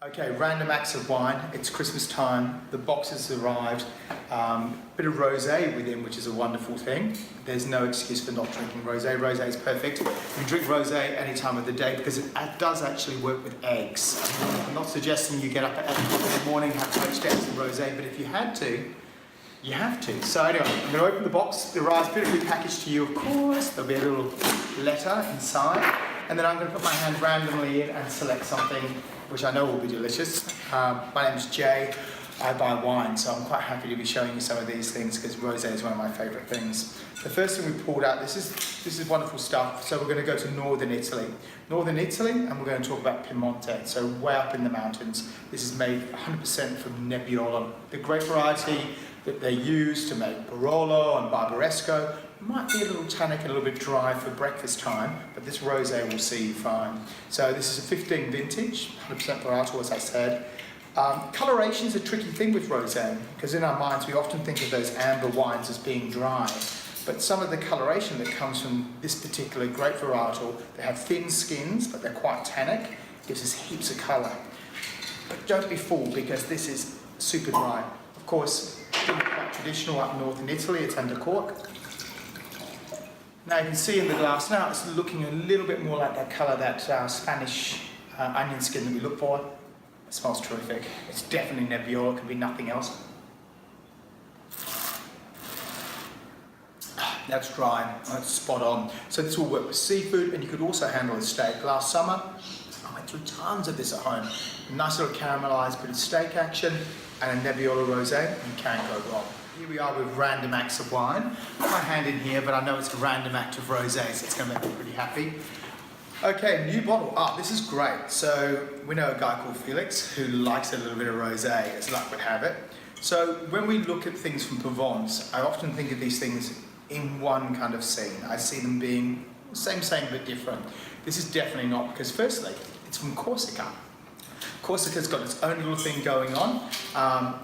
Okay, random acts of wine. It's Christmas time. The box has arrived. Bit of rosé within, which is a wonderful thing. There's no excuse for not drinking rosé. Rosé is perfect. You can drink rosé any time of the day because it does actually work with eggs. I'm not suggesting you get up at 8 o'clock in the morning, have poached eggs and rosé, but if you had to, you have to. So anyway, I'm going to open the box. It arrives beautifully packaged to you, of course. There'll be a little letter inside. And then I'm going to put my hand randomly in and select something which I know will be delicious. My name is Jay. I buy wine, so I'm quite happy to be showing you some of these things because rosé is one of my favourite things. The first thing we pulled out, this is wonderful stuff. So we're going to go to northern Italy. Northern Italy, and we're going to talk about Piedmont, so way up in the mountains. This is made 100% from Nebbiolo. The grape variety that they use to make Barolo and Barbaresco might be a little tannic and a little bit dry for breakfast time, but this rosé will see you fine. So this is a 15 vintage, 100% varietal, as I said. Coloration is a tricky thing with rosé, because in our minds we often think of those amber wines as being dry, but some of the coloration that comes from this particular grape varietal, they have thin skins, but they're quite tannic, gives us heaps of colour. But don't be fooled, because this is super dry. Of course, quite traditional up north in Italy, it's under cork. Now you can see in the glass now, it's looking a little bit more like that colour, that Spanish onion skin that we look for. It smells terrific. It's definitely Nebbiolo, it can be nothing else. That's dry, that's spot on. So this will work with seafood, and you could also handle a steak. Last summer, I went through tons of this at home. Nice little caramelised bit of steak action, and a Nebbiolo rosé, you can't go wrong. Here we are with random acts of wine. Put my hand in here, but I know it's a random act of rosé, so it's going to make me pretty happy. Okay, new bottle. This is great. So we know a guy called Felix who likes a little bit of rosé, as luck would have it. So when we look at things from Provence, I often think of these things in one kind of scene. I see them being same, but different. This is definitely not, because firstly, it's from Corsica. Corsica's got its own little thing going on.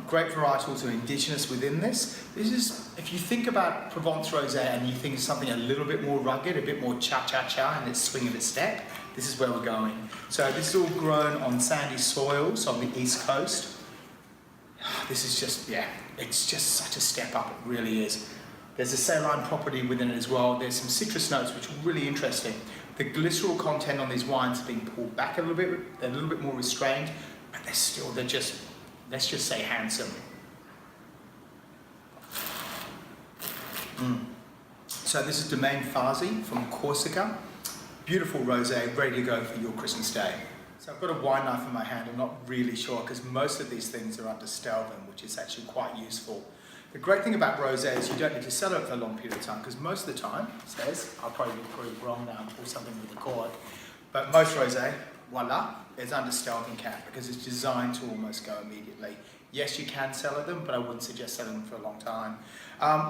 Grape varietals are indigenous within this. This is, if you think about Provence rosé and you think something a little bit more rugged, a bit more cha-cha-cha in its swing of its step, this is where we're going. So this is all grown on sandy soils on the east coast. This is just, yeah, it's just such a step up, it really is. There's a saline property within it as well. There's some citrus notes, which are really interesting. The glycerol content on these wines have been pulled back a little bit. They're a little bit more restrained, but they're just, let's just say handsome. So this is Domaine Fazi from Corsica. Beautiful rosé, ready to go for your Christmas day. So I've got a wine knife in my hand. I'm not really sure, because most of these things are under Stelvin, which is actually quite useful. The great thing about rosé is you don't need to sell it for a long period of time, because most of the time, it says, I'll probably be pretty wrong now and pull something with a cork, but most rosé, voila, is under Stelvin cap, because it's designed to almost go immediately. Yes, you can sell them, but I wouldn't suggest selling them for a long time.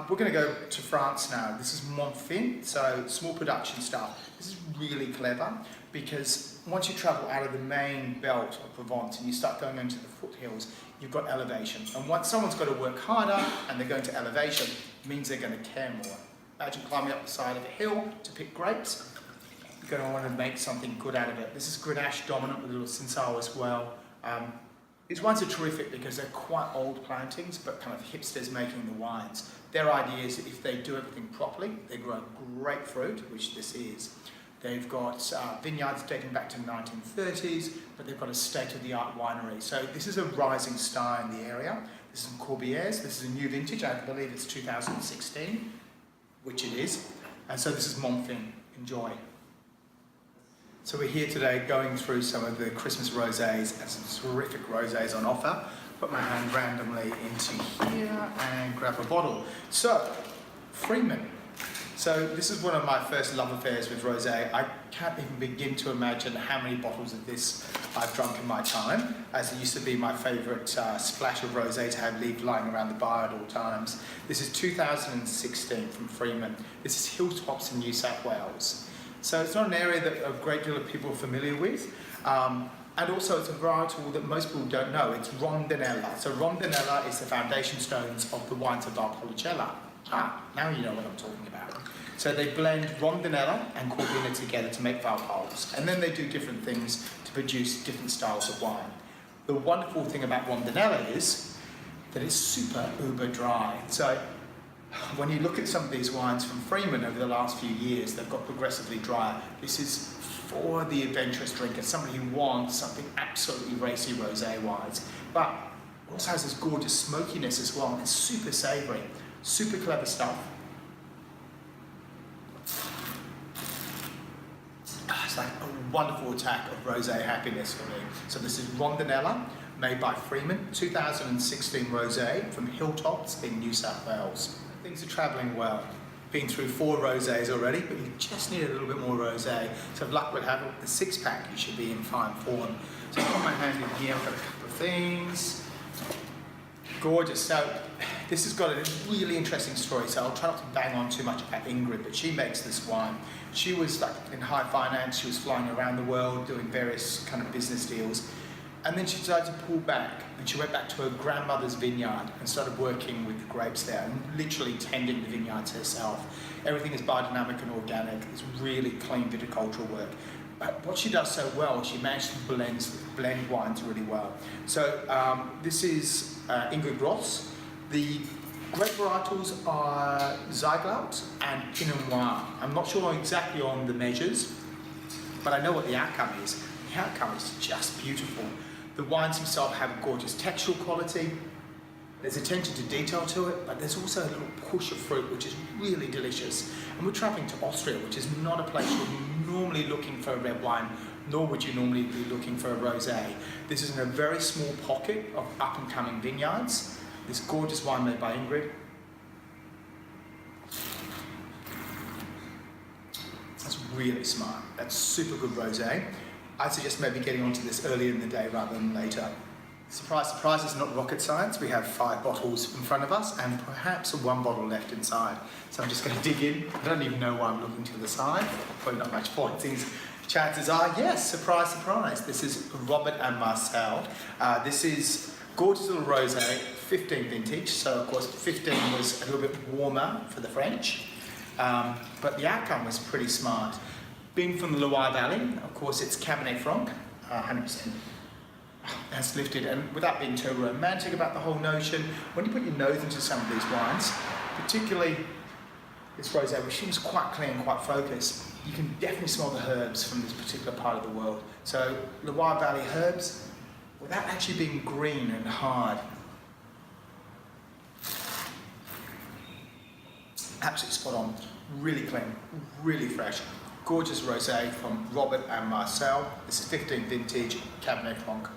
We're going to go to France now. This is Montfin, so small production stuff. This is really clever, because once you travel out of the main belt of Provence and you start going into the foothills, you've got elevation. And once someone's got to work harder and they're going to elevation, it means they're going to care more. Imagine climbing up the side of a hill to pick grapes. You're going to want to make something good out of it. This is Grenache dominant with a little Cinsault as well. These wines are terrific because they're quite old plantings, but kind of hipsters making the wines. Their idea is that if they do everything properly, they grow great fruit, which this is. They've got vineyards dating back to the 1930s, but they've got a state-of-the-art winery. So this is a rising star in the area. This is from Corbieres. This is a new vintage. I believe it's 2016, which it is. And so this is Montfin. Enjoy. So we're here today going through some of the Christmas rosés and some terrific rosés on offer. Put my hand randomly into here and grab a bottle. So, Freeman. So this is one of my first love affairs with rosé. I can't even begin to imagine how many bottles of this I've drunk in my time, as it used to be my favourite splash of rosé to have lying around the bar at all times. This is 2016 from Freeman. This is Hilltops in New South Wales. So it's not an area that a great deal of people are familiar with. And also it's a varietal that most people don't know. It's Rondinella. So Rondinella is the foundation stones of the wines of Valpolicella. Now you know what I'm talking about. So they blend Rondinella and Corbieres together to make Valpols. And then they do different things to produce different styles of wine. The wonderful thing about Rondinella is that it's super uber dry. So when you look at some of these wines from Freeman over the last few years, they've got progressively drier. This is for the adventurous drinker, somebody who wants something absolutely racy rosé wines, but also has this gorgeous smokiness as well. It's super savoury, super clever stuff. It's like a wonderful attack of rosé happiness for me. So this is Rondinella, made by Freeman, 2016 rosé from Hilltops in New South Wales. Things are travelling well. Been through 4 rosés already, but you just need a little bit more rosé. So if luck would have it, the 6-pack, you should be in fine form. So I've got my hand in here, I've got a couple of things. Gorgeous. So this has got a really interesting story, so I'll try not to bang on too much about Ingrid, but she makes this wine. She was like in high finance, she was flying around the world doing various kind of business deals, and then she decided to pull back, and she went back to her grandmother's vineyard and started working with the grapes there and literally tending the vineyards herself. Everything is biodynamic and organic. It's really clean viticultural work. But what she does so well, she managed to blend wines really well. So this is Ingrid Groiss. The grape varietals are Zweigelt and Pinot Noir. I'm not sure exactly on the measures, but I know what the outcome is. The outcome is just beautiful. The wines themselves have a gorgeous textural quality. There's attention to detail to it, but there's also a little push of fruit, which is really delicious. And we're traveling to Austria, which is not a place you're normally looking for a red wine, nor would you normally be looking for a rosé. This is in a very small pocket of up-and-coming vineyards. This gorgeous wine made by Ingrid. That's really smart. That's super good rosé. I suggest maybe getting onto this earlier in the day rather than later. Surprise, surprise, it's not rocket science. We have 5 bottles in front of us and perhaps 1 bottle left inside. So I'm just going to dig in. I don't even know why I'm looking to the side. Probably not much point. Chances are, yes, surprise, surprise. This is Robert and Marcel. This is gorgeous little rosé, 15 vintage. So of course 15 was a little bit warmer for the French, but the outcome was pretty smart. Being from the Loire Valley, of course it's Cabernet Franc, 100%. That's lifted, and without being too romantic about the whole notion, when you put your nose into some of these wines, particularly this rosé, which seems quite clean, quite focused, you can definitely smell the herbs from this particular part of the world. So Loire Valley herbs, without actually being green and hard. Absolutely spot on, really clean, really fresh. Gorgeous rosé from Robert and Marcel. This is 15 vintage Cabernet Franc.